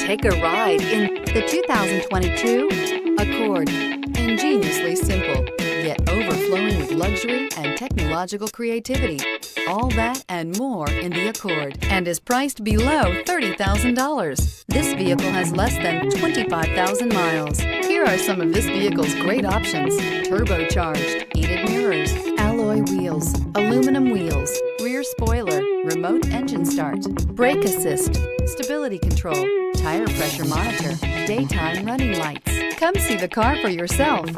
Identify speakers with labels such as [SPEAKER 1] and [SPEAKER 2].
[SPEAKER 1] Take a ride in the 2022 Accord. Ingeniously simple, yet overflowing with luxury and technological creativity. All that and more in the Accord, and is priced below $30,000. This vehicle has less than 25,000 miles. Here are some of this vehicle's great options: turbocharged, heated mirrors, alloy wheels, aluminum wheels, rear spoiler, remote engine start, brake assist, stability control, tire pressure monitor, daytime running lights. Come see the car for yourself.